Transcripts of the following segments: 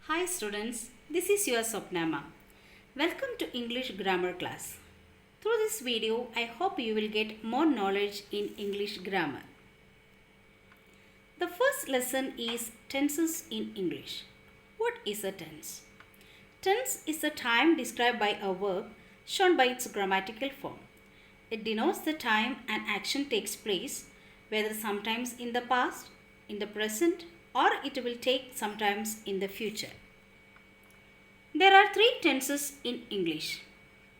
Hi students, this is your Swapnama. Welcome to English grammar class. Through this video, I hope you will get more knowledge in English grammar. The first lesson is tenses in English. What is a tense? Tense is the time described by a verb shown by its grammatical form. It denotes the time an action takes place, whether sometimes in the past, in the present, or it will take sometimes in the future. There are three tenses in English: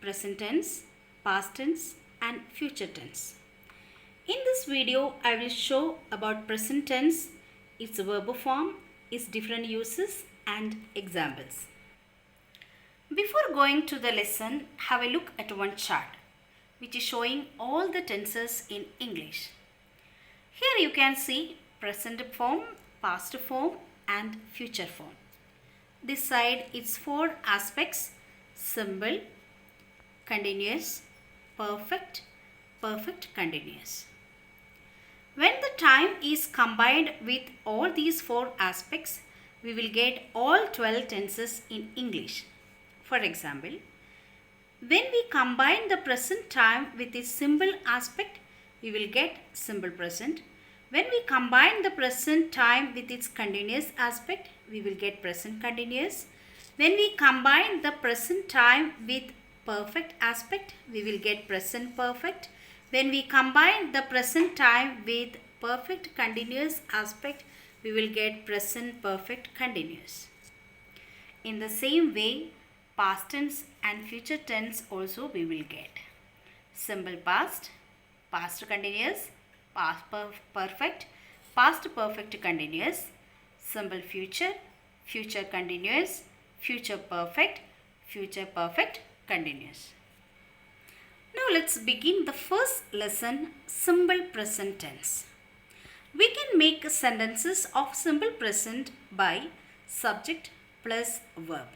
present tense, past tense, and future tense. In this video, I will show about present tense, its verb form, its different uses, and examples. Before going to the lesson, have a look at one chart which is showing all the tenses in English. Here you can see present form, past form, and future form. This side is four aspects: simple, continuous, perfect, perfect continuous. When the time is combined with all these four aspects, we will get all 12 tenses in English. For example, when we combine the present time with its simple aspect, we will get simple present. When we combine the present time with its continuous aspect, we will get present continuous. When we combine the present time with perfect aspect, we will get present perfect. When we combine the present time with perfect continuous aspect, we will get present perfect continuous. In the same way, past tense and future tense also we will get. Simple past, past continuous, past perfect, past perfect continuous, simple future, future continuous, future perfect continuous. Now let's begin the first lesson, simple present tense. We can make sentences of simple present by subject plus verb.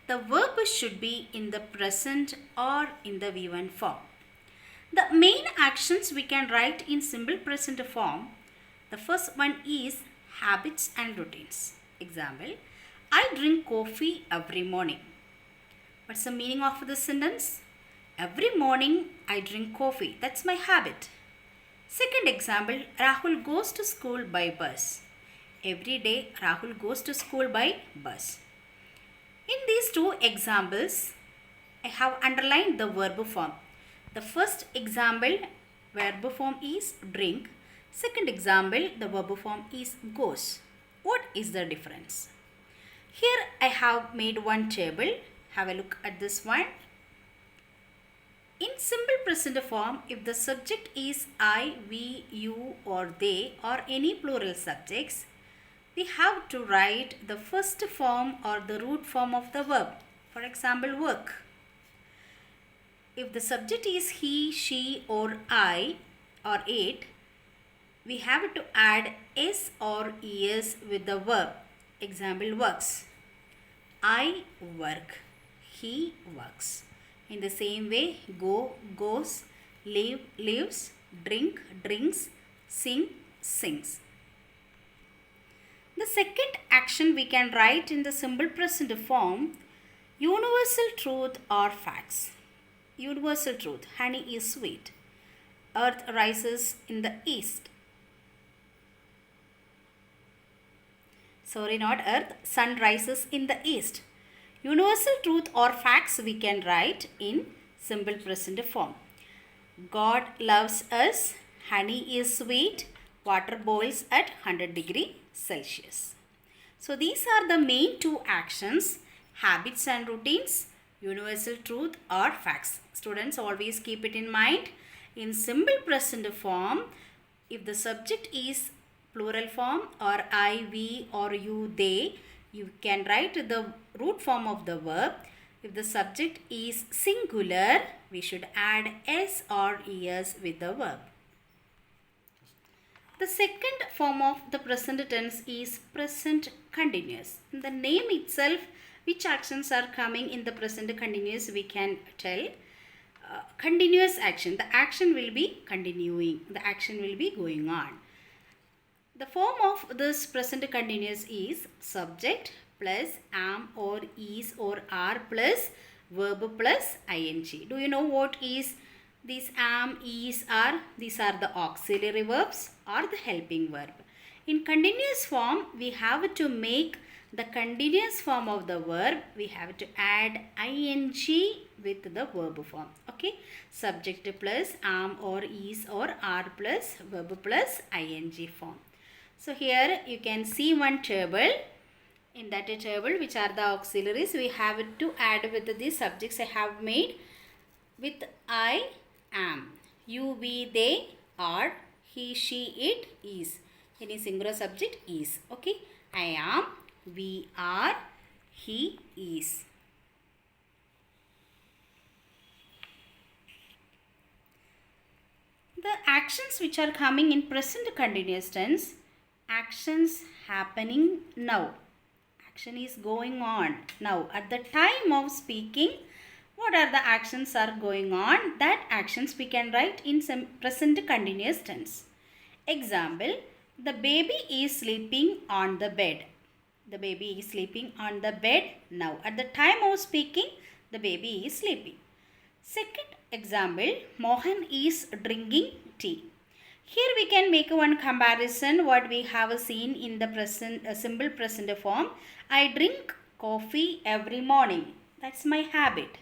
The verb should be in the present or in the V1 form. The main actions we can write in simple present form. The first one is habits and routines. Example, I drink coffee every morning. What's the meaning of this sentence? Every morning I drink coffee. That's my habit. Second example, Rahul goes to school by bus. Every day Rahul goes to school by bus. In these two examples, I have underlined the verb form. The first example, verb form is drink. Second example, the verb form is goes. What is the difference? Here I have made one table. Have a look at this one. In simple present form, if the subject is I, we, you, or they, or any plural subjects, we have to write the first form or the root form of the verb. For example, work. If the subject is he, she, or I, or it, we have to add s or es with the verb. Example, works. I work. He works. In the same way, go, goes, live, lives, drink, drinks, sing, sings. The second action we can write in the simple present form, universal truth or facts. Universal truth, honey is sweet. Earth rises in the east. Sorry, not earth, sun rises in the east. Universal truth or facts we can write in simple present form. God loves us, honey is sweet, water boils at 100 degrees Celsius. So these are the main two actions, habits and routines, universal truth or facts. Students, always keep it in mind. In simple present form, if the subject is plural form or I, we, or you, they, you can write the root form of the verb. If the subject is singular, we should add s or es with the verb. The second form of the present tense is present continuous. In the name itself, which actions are coming in the present continuous, we can tell. Continuous action. The action will be continuing. The action will be going on. The form of this present continuous is subject plus am or is or are plus verb plus ing. Do you know what is this am, is, are? These are the auxiliary verbs or the helping verb. In continuous form, we have to make the continuous form of the verb. We have to add ing with the verb form. Okay. Subject plus am or is or are plus verb plus ing form. So here you can see one table. In that table, which are the auxiliaries, we have to add with the subjects I have made with I am, you, we, they, are, he, she, it, is. Any singular subject is. Okay. I am, we are, he is. The actions which are coming in present continuous tense, actions happening now. Action is going on now. At the time of speaking, what are the actions are going on? That actions we can write in some present continuous tense. Example, the baby is sleeping on the bed. The baby is sleeping on the bed now. At the time of speaking, the baby is sleeping. Second example, Mohan is drinking tea. Here we can make one comparison what we have seen in the present simple present form. I drink coffee every morning. That's my habit.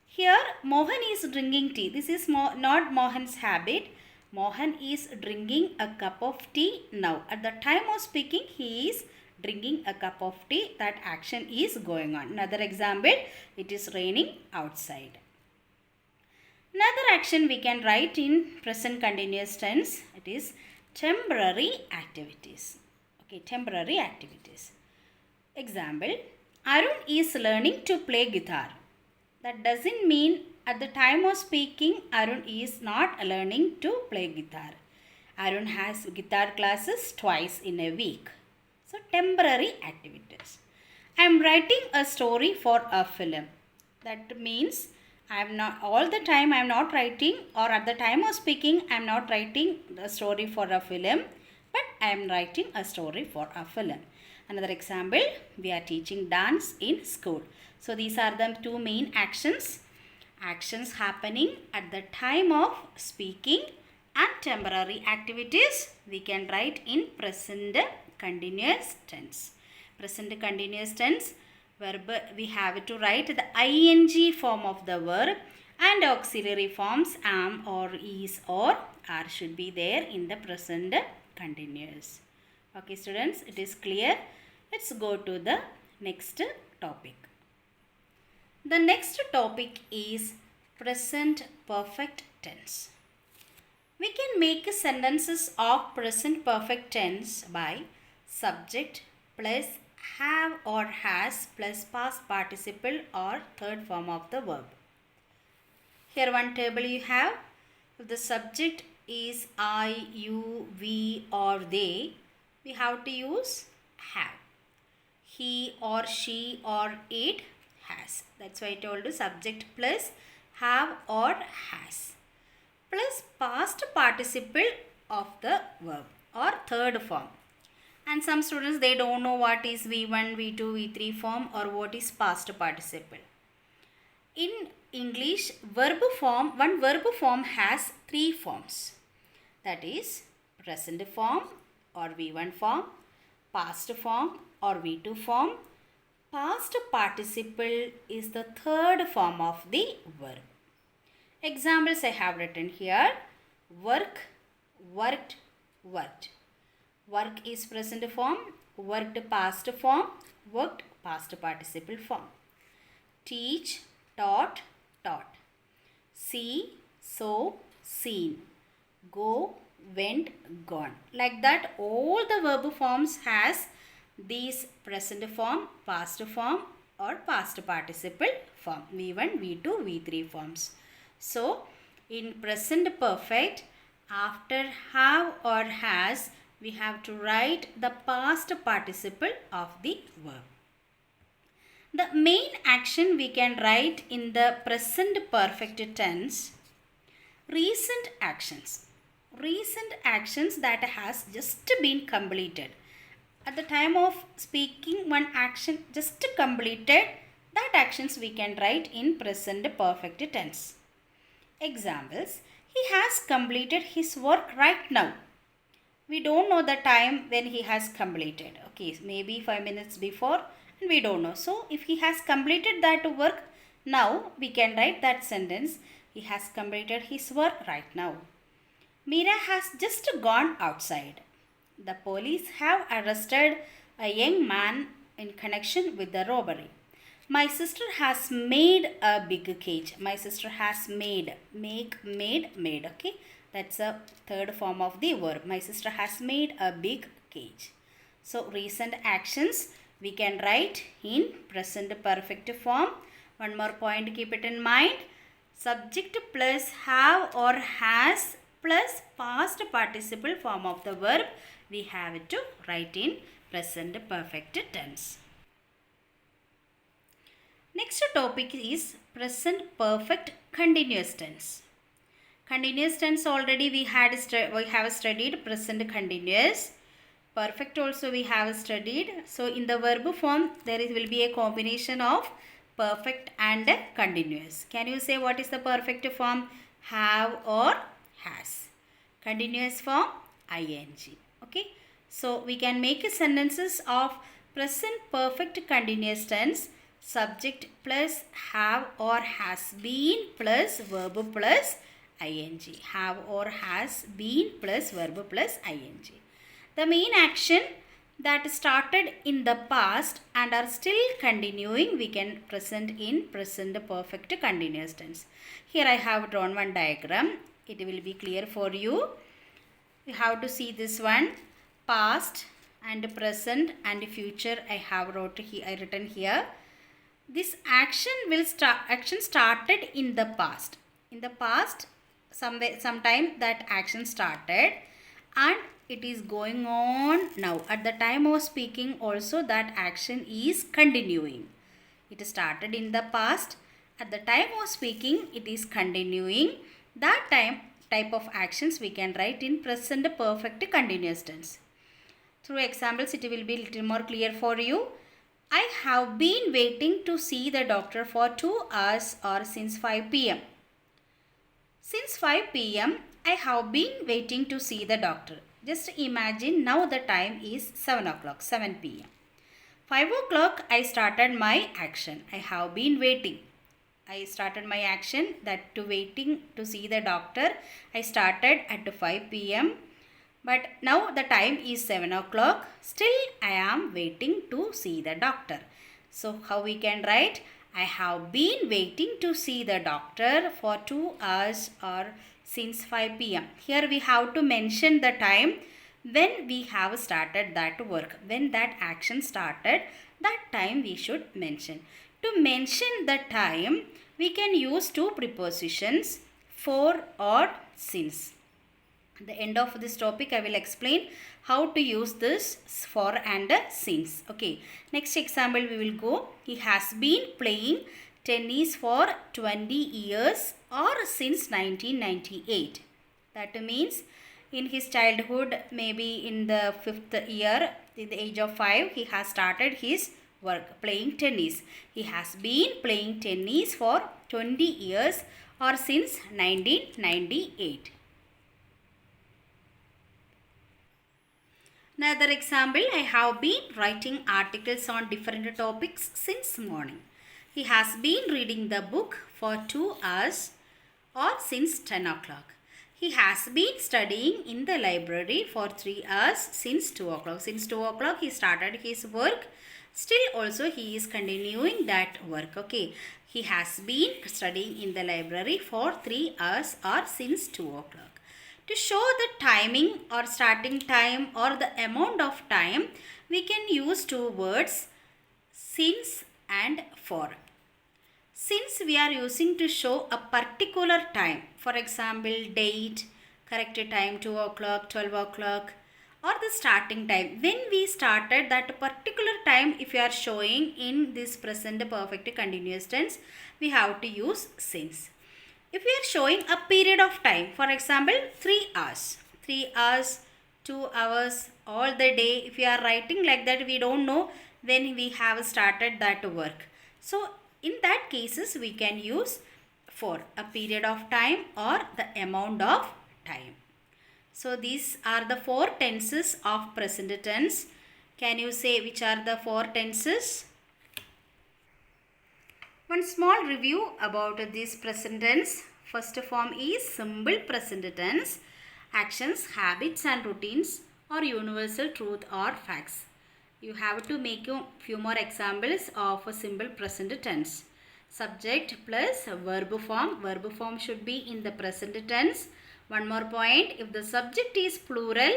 Here Mohan is drinking tea. This is not Mohan's habit. Mohan is drinking a cup of tea now. At the time of speaking, he is drinking a cup of tea. That action is going on. Another example, it is raining outside. Another action we can write in present continuous tense. It is temporary activities. Okay, temporary activities. Example, Arun is learning to play guitar. That doesn't mean at the time of speaking, Arun is not learning to play guitar. Arun has guitar classes twice in a week. So, temporary activities. I am writing a story for a film. That means I am not all the time I am not writing, or at the time of speaking I am not writing the story for a film, but I am writing a story for a film. Another example, we are teaching dance in school. So these are the two main actions. Actions happening at the time of speaking and temporary activities we can write in present continuous tense. Present continuous tense verb, we have to write the ing form of the verb, and auxiliary forms am or is or are should be there in the present continuous. Okay students, it is clear. Let's go to the next topic. The next topic is present perfect tense. We can make sentences of present perfect tense by subject plus have or has plus past participle or third form of the verb. Here one table you have. If the subject is I, you, we or they, we have to use have. He or she or it has. That's why I told you subject plus have or has plus past participle of the verb or third form. And some students, they don't know what is V1, V2, V3 form or what is past participle. In English, verb form, one verb form has three forms. That is present form or V1 form, past form or V2 form. Past participle is the third form of the verb. Examples I have written here. Work, worked, worked. Work is present form, worked past form, worked past participle form. Teach, taught, taught. See, saw, seen. Go, went, gone. Like that, all the verb forms has these present form, past form or past participle form. V1, V2, V3 forms. So, in present perfect, after have or has, we have to write the past participle of the verb. The main action we can write in the present perfect tense, recent actions. Recent actions that has just been completed. At the time of speaking one action just completed, that actions we can write in present perfect tense. Examples: he has completed his work right now. We don't know the time when he has completed. Okay, maybe 5 minutes before, and we don't know. So if he has completed that work now, we can write that sentence: he has completed his work right now. Meera has just gone outside. The police have arrested a young man in connection with the robbery. My sister has made a big cage. My sister has made, make, made. Okay, that's a third form of the verb. My sister has made a big cage. So recent actions we can write in present perfect form. One more point, keep it in mind. Subject plus have or has plus past participle form of the verb, we have to write in present perfect tense. Next topic is present perfect continuous tense. Continuous tense already we have studied. Present continuous. Perfect also we have studied. So in the verb form there will be a combination of perfect and continuous. Can you say what is the perfect form? Have or has. Continuous form ing. Okay. So we can make sentences of present perfect continuous tense. Subject plus have or has been plus verb plus ing. Have or has been plus verb plus ing. The main action that started in the past and are still continuing we can present in present perfect continuous tense. Here I have drawn one diagram. It will be clear for you. You have to see this one. Past and present and future I have written here. This action started in the past. In the past, sometime that action started and it is going on now. At the time of speaking also that action is continuing. It started in the past. At the time of speaking it is continuing. That type of actions we can write in present perfect continuous tense. Through examples it will be a little more clear for you. I have been waiting to see the doctor for 2 hours or since 5 p.m. Since 5 p.m. I have been waiting to see the doctor. Just imagine now the time is 7 o'clock, 7 p.m. 5 o'clock I started my action. I have been waiting. I started my action that to waiting to see the doctor. I started at 5 p.m. But now the time is 7 o'clock. Still I am waiting to see the doctor. So how we can write? I have been waiting to see the doctor for 2 hours or since 5 p.m. Here we have to mention the time when we have started that work. When that action started, that time we should mention. To mention the time, we can use two prepositions, for or since. At the end of this topic, I will explain how to use this for and since. Okay. Next example we will go. He has been playing tennis for 20 years or since 1998. That means in his childhood, maybe in the 5th year, in the age of 5, he has started his work playing tennis. He has been playing tennis for 20 years or since 1998. Another example, I have been writing articles on different topics since morning. He has been reading the book for 2 hours or since 10 o'clock. He has been studying in the library for 3 hours since 2 o'clock. Since 2 o'clock he started his work. Still also he is continuing that work. Okay. He has been studying in the library for 3 hours or since 2 o'clock. To show the timing or starting time or the amount of time, we can use two words, since and for. Since we are using to show a particular time, for example, date, correct time 2 o'clock, 12 o'clock, or the starting time. When we started that particular time, if you are showing in this present perfect continuous tense, we have to use since. If we are showing a period of time, for example, 3 hours. 3 hours 2 hours, all the day. If we are writing like that, we don't know when we have started that work. So in that cases, we can use for a period of time or the amount of time. So these are the 4 tenses of present tense. Can you say which are the 4 tenses? One small review about this present tense. First form is simple present tense. Actions, habits and routines or universal truth or facts. You have to make a few more examples of a simple present tense. Subject plus verb form. Verb form should be in the present tense. One more point, if the subject is plural,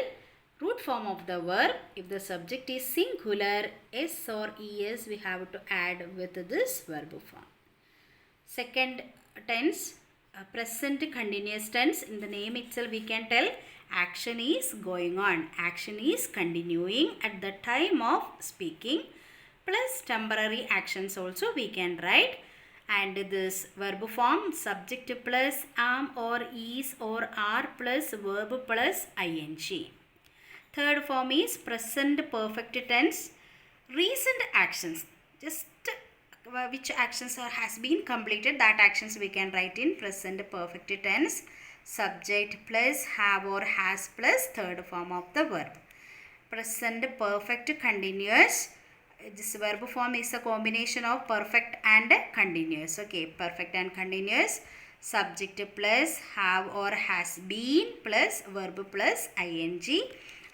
root form of the verb. If the subject is singular, s or es, we have to add with this verb form. Second tense, present continuous tense. In the name itself we can tell action is going on. Action is continuing at the time of speaking. Plus temporary actions also we can write. And this verb form, subject plus am or is or are plus verb plus ing. Third form is present perfect tense. Recent actions, just which actions has been completed, that actions we can write in present perfect tense. Subject plus have or has plus third form of the verb. Present perfect continuous. This verb form is a combination of perfect and continuous. Okay, perfect and continuous. Subject plus have or has been plus verb plus ing.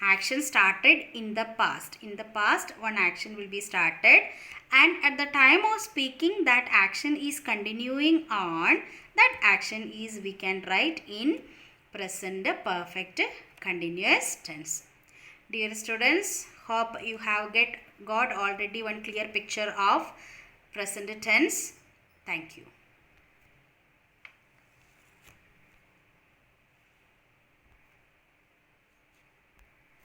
Action started in the past. In the past, one action will be started, and at the time of speaking, that action is continuing on. That action is, we can write in present perfect continuous tense. Dear students, hope you have got already one clear picture of present tense. Thank you.